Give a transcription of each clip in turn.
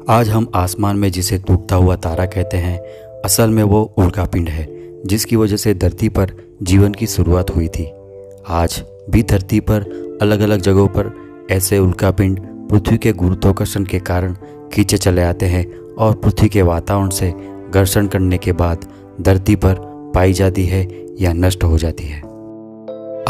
आज हम आसमान में जिसे टूटता हुआ तारा कहते हैं, असल में वो उल्कापिंड है जिसकी वजह से धरती पर जीवन की शुरुआत हुई थी। आज भी धरती पर अलग अलग जगहों पर ऐसे उल्कापिंड पृथ्वी के गुरुत्वाकर्षण के कारण खींचे चले आते हैं और पृथ्वी के वातावरण से घर्षण करने के बाद धरती पर पाई जाती है या नष्ट हो जाती है।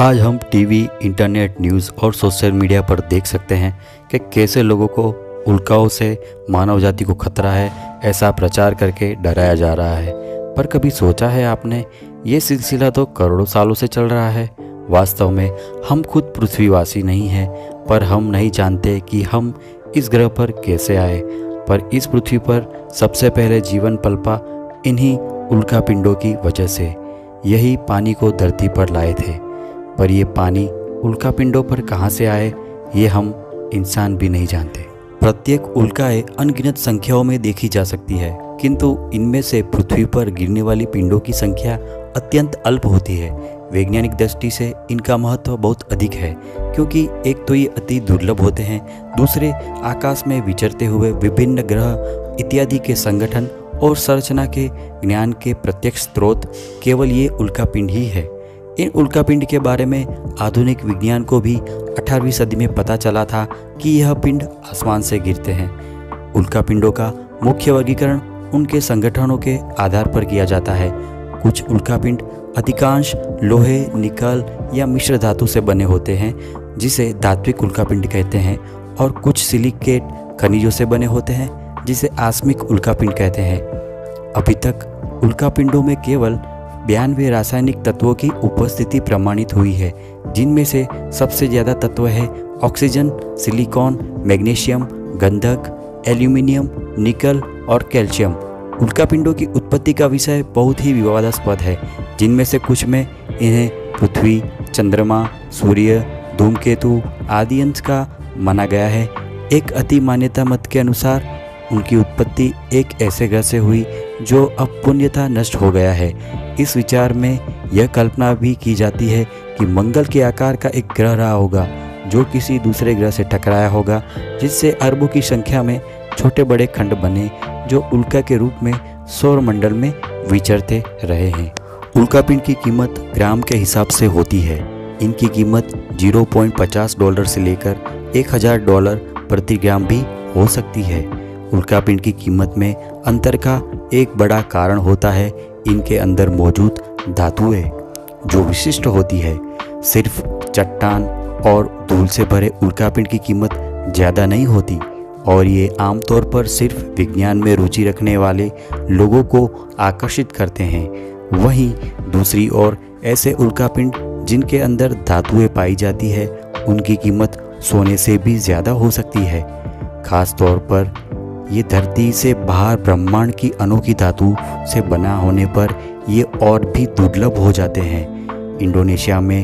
आज हम टीवी, इंटरनेट, न्यूज़ और सोशल मीडिया पर देख सकते हैं कि कैसे लोगों को उल्काओं से मानव जाति को खतरा है ऐसा प्रचार करके डराया जा रहा है। पर कभी सोचा है आपने, ये सिलसिला तो करोड़ों सालों से चल रहा है। वास्तव में हम खुद पृथ्वीवासी नहीं हैं, पर हम नहीं जानते कि हम इस ग्रह पर कैसे आए। पर इस पृथ्वी पर सबसे पहले जीवन पनपा इन्हीं उल्कापिंडों की वजह से। यही पानी को धरती पर लाए थे, पर ये पानी उल्कापिंडों पर कहाँ से आए ये हम इंसान भी नहीं जानते। प्रत्येक उल्काएं अनगिनत संख्याओं में देखी जा सकती है, किंतु इनमें से पृथ्वी पर गिरने वाली पिंडों की संख्या अत्यंत अल्प होती है। वैज्ञानिक दृष्टि से इनका महत्व बहुत अधिक है, क्योंकि एक तो ये अति दुर्लभ होते हैं, दूसरे आकाश में विचरते हुए विभिन्न ग्रह इत्यादि के संगठन और संरचना के ज्ञान के प्रत्यक्ष स्रोत केवल ये उल्कापिंड ही है। इन उल्कापिंड के बारे में आधुनिक विज्ञान को भी 18वीं सदी में पता चला था कि यह पिंड आसमान से गिरते हैं। उल्कापिंडों का मुख्य वर्गीकरण उनके संगठनों के आधार पर किया जाता है। कुछ उल्कापिंड अधिकांश लोहे, निकल या मिश्र धातु से बने होते हैं, जिसे धात्विक उल्कापिंड कहते हैं, और कुछ सिलिकेट खनिजों से बने होते हैं, जिसे आस्मिक उल्कापिंड कहते हैं। अभी तक उल्कापिंडों में केवल 92 रासायनिक तत्वों की उपस्थिति प्रमाणित हुई है, जिनमें से सबसे ज़्यादा तत्व है ऑक्सीजन, सिलिकॉन, मैग्नीशियम, गंधक, एल्यूमिनियम, निकल और कैल्शियम। उल्कापिंडों की उत्पत्ति का विषय बहुत ही विवादास्पद है, जिनमें से कुछ में इन्हें पृथ्वी, चंद्रमा, सूर्य, धूमकेतु आदि अंश का माना गया है। एक अति मान्यता मत के अनुसार उनकी उत्पत्ति एक ऐसे ग्रह से हुई जो अब पूर्णतः नष्ट हो गया है। इस विचार में यह कल्पना भी की जाती है कि मंगल के आकार का एक ग्रह रहा होगा जो किसी दूसरे ग्रह से टकराया होगा, जिससे अरबों की संख्या में छोटे बड़े खंड बने जो उल्का के रूप में सौरमंडल में विचरते रहे हैं। उल्कापिंड की कीमत ग्राम के हिसाब से होती है। इनकी कीमत $0.50 से लेकर $1000 प्रति ग्राम भी हो सकती है। उल्कापिंड की कीमत में अंतर का एक बड़ा कारण होता है इनके अंदर मौजूद धातुएं, जो विशिष्ट होती है। सिर्फ चट्टान और धूल से भरे उल्कापिंड की कीमत ज़्यादा नहीं होती, और ये आमतौर पर सिर्फ विज्ञान में रुचि रखने वाले लोगों को आकर्षित करते हैं। वहीं दूसरी ओर ऐसे उल्कापिंड जिनके अंदर धातुएं पाई जाती है, उनकी कीमत सोने से भी ज़्यादा हो सकती है। खास तौर पर ये धरती से बाहर ब्रह्मांड की अनोखी धातु से बना होने पर ये और भी दुर्लभ हो जाते हैं। इंडोनेशिया में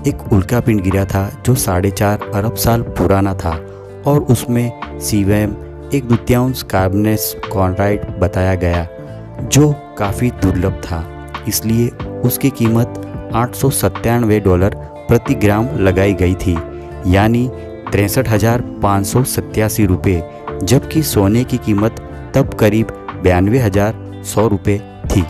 एक उल्कापिंड गिरा था जो 4.5 अरब साल पुराना था, और उसमें सीवैम 1/2 कार्बनेस क्लोराइड बताया गया, जो काफ़ी दुर्लभ था। इसलिए उसकी कीमत $897 प्रति ग्राम लगाई गई थी, यानी 63,587 रुपये, जबकि सोने की कीमत तब करीब 92,100 रुपये थी।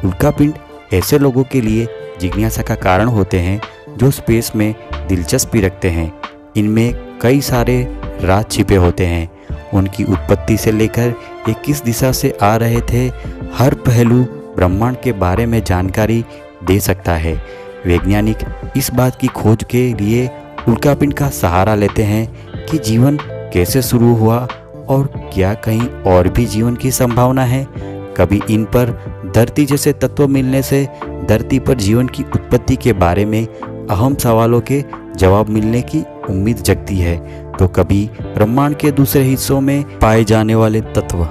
उल्कापिंड ऐसे लोगों के लिए जिज्ञासा का कारण होते हैं जो स्पेस में दिलचस्पी रखते हैं। इनमें कई सारे राज छिपे होते हैं। उनकी उत्पत्ति से लेकर ये किस दिशा से आ रहे थे, हर पहलू ब्रह्मांड के बारे में जानकारी दे सकता है। वैज्ञानिक इस बात की खोज के लिए उल्कापिंड का सहारा लेते हैं कि जीवन कैसे शुरू हुआ और क्या कहीं और भी जीवन की संभावना है। कभी इन पर धरती जैसे तत्व मिलने से धरती पर जीवन की उत्पत्ति के बारे में अहम सवालों के जवाब मिलने की उम्मीद जगती है, तो कभी ब्रह्मांड के दूसरे हिस्सों में पाए जाने वाले तत्व।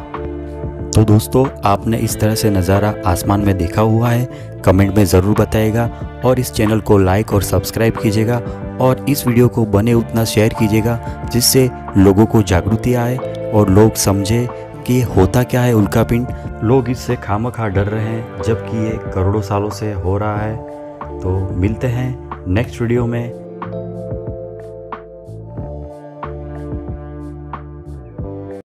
तो दोस्तों, आपने इस तरह से नज़ारा आसमान में देखा हुआ है? कमेंट में ज़रूर बताइएगा, और इस चैनल को लाइक और सब्सक्राइब कीजिएगा, और इस वीडियो को बने उतना शेयर कीजिएगा, जिससे लोगों को जागृति आए और लोग समझे कि होता क्या है उल्कापिंड। लोग इससे खामखा डर रहे हैं, जबकि ये करोड़ों सालों से हो रहा है। तो मिलते हैं नेक्स्ट वीडियो में।